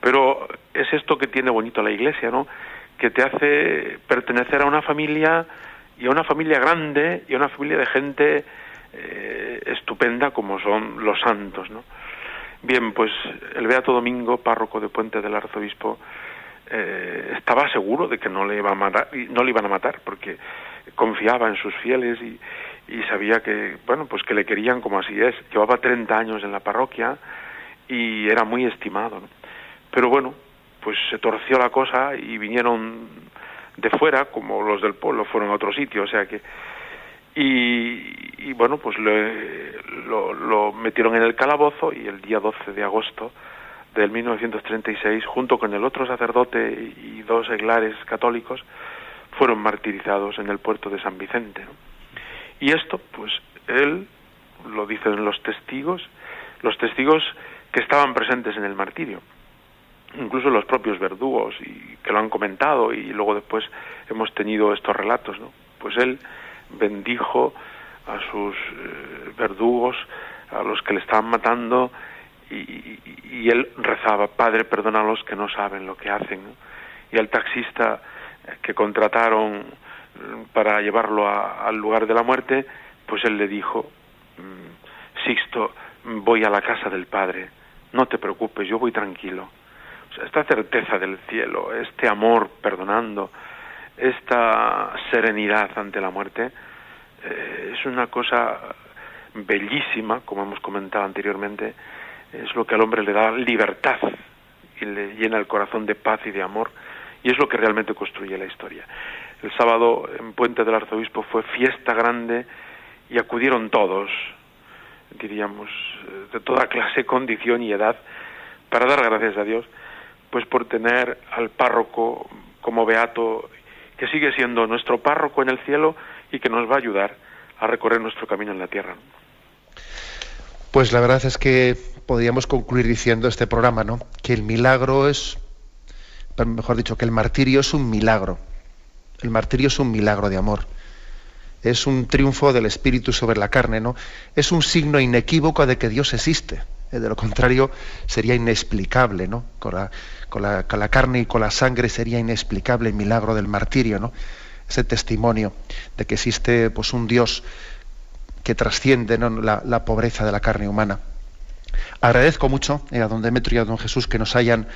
pero es esto que tiene bonito la Iglesia, ¿no? Que te hace pertenecer a una familia, y a una familia grande, y a una familia de gente estupenda como son los santos, ¿no? Bien, pues el beato Domingo, párroco de Puente del Arzobispo, estaba seguro de que no le iban a matar, porque confiaba en sus fieles y sabía que, bueno, pues que le querían como así es. Llevaba 30 años en la parroquia y era muy estimado, ¿no? Pero bueno, pues se torció la cosa y vinieron de fuera, como los del pueblo fueron a otro sitio, o sea que... Y bueno, pues lo metieron en el calabozo, y el día 12 de agosto del 1936, junto con el otro sacerdote y 2 seglares católicos, fueron martirizados en el puerto de San Vicente, ¿no? Y esto, pues él lo dicen los testigos que estaban presentes en el martirio, incluso los propios verdugos, y que lo han comentado, y luego después hemos tenido estos relatos, ¿no? Pues él bendijo a sus verdugos, a los que le estaban matando, y él rezaba: Padre, perdónalos que no saben lo que hacen, ¿no? Y al taxista que contrataron para llevarlo al lugar de la muerte, pues él le dijo: Sixto, voy a la casa del Padre, no te preocupes, yo voy tranquilo. O sea, esta certeza del cielo, este amor perdonando, esta serenidad ante la muerte, es una cosa bellísima, como hemos comentado anteriormente. Es lo que al hombre le da libertad y le llena el corazón de paz y de amor, Y es lo que realmente construye la historia. El sábado en Puente del Arzobispo fue fiesta grande y acudieron todos, diríamos, de toda clase, condición y edad, para dar gracias a Dios, pues por tener al párroco como beato, que sigue siendo nuestro párroco en el cielo y que nos va a ayudar a recorrer nuestro camino en la tierra. Pues la verdad es que podríamos concluir diciendo este programa, ¿no?, que el milagro es, mejor dicho, que el martirio es un milagro. El martirio es un milagro de amor. Es un triunfo del espíritu sobre la carne, ¿no? Es un signo inequívoco de que Dios existe. De lo contrario sería inexplicable, ¿no? Con la carne y con la sangre sería inexplicable el milagro del martirio, ¿no? Ese testimonio de que existe, pues, un Dios que trasciende, ¿no?, la pobreza de la carne humana. Agradezco mucho a don Demetrio y a don Jesús que nos hayan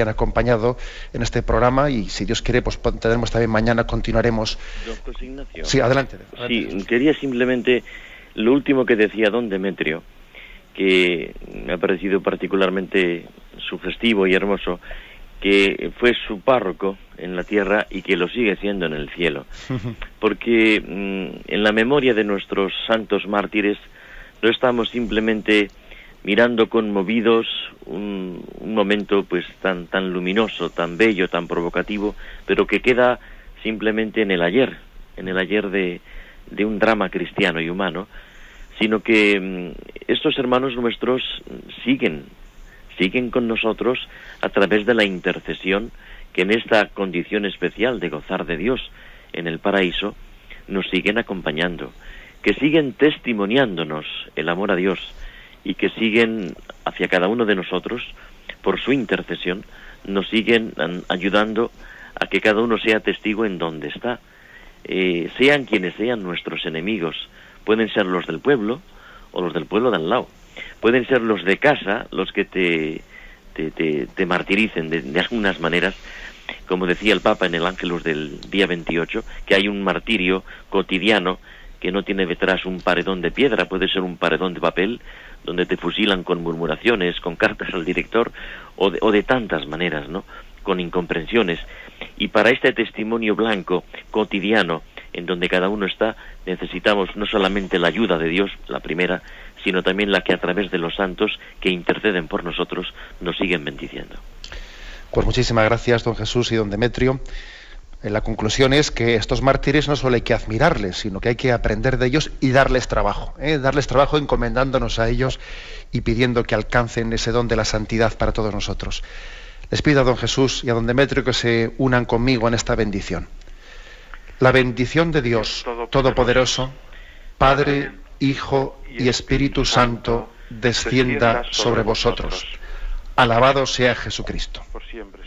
acompañado en este programa, y si Dios quiere, pues tendremos también mañana, continuaremos. Don José Ignacio. Sí, adelante. Sí, quería simplemente lo último que decía don Demetrio, que me ha parecido particularmente sugestivo y hermoso, que fue su párroco en la tierra y que lo sigue siendo en el cielo. Porque en la memoria de nuestros santos mártires no estamos simplemente mirando conmovidos un momento pues tan luminoso, tan bello, tan provocativo, pero que queda simplemente en el ayer de un drama cristiano y humano, sino que estos hermanos nuestros siguen con nosotros a través de la intercesión, que en esta condición especial de gozar de Dios en el paraíso nos siguen acompañando, que siguen testimoniándonos el amor a Dios, y que siguen hacia cada uno de nosotros, por su intercesión, nos siguen ayudando a que cada uno sea testigo en donde está. Sean quienes sean nuestros enemigos, pueden ser los del pueblo o los del pueblo de al lado, pueden ser los de casa los que te martiricen de algunas maneras, como decía el Papa en el Ángelus del día 28, que hay un martirio cotidiano que no tiene detrás un paredón de piedra, puede ser un paredón de papel, donde te fusilan con murmuraciones, con cartas al director, o de tantas maneras, ¿no?, con incomprensiones. Y para este testimonio blanco, cotidiano, en donde cada uno está, necesitamos no solamente la ayuda de Dios, la primera, sino también la que a través de los santos que interceden por nosotros nos siguen bendiciendo. Pues muchísimas gracias, don Jesús y don Demetrio. La conclusión es que estos mártires no solo hay que admirarles, sino que hay que aprender de ellos y darles trabajo, encomendándonos a ellos y pidiendo que alcancen ese don de la santidad para todos nosotros. Les pido a don Jesús y a don Demetrio que se unan conmigo en esta bendición. La bendición de Dios Todopoderoso, Padre, Hijo y Espíritu Santo, descienda sobre vosotros. Alabado sea Jesucristo. Por siempre.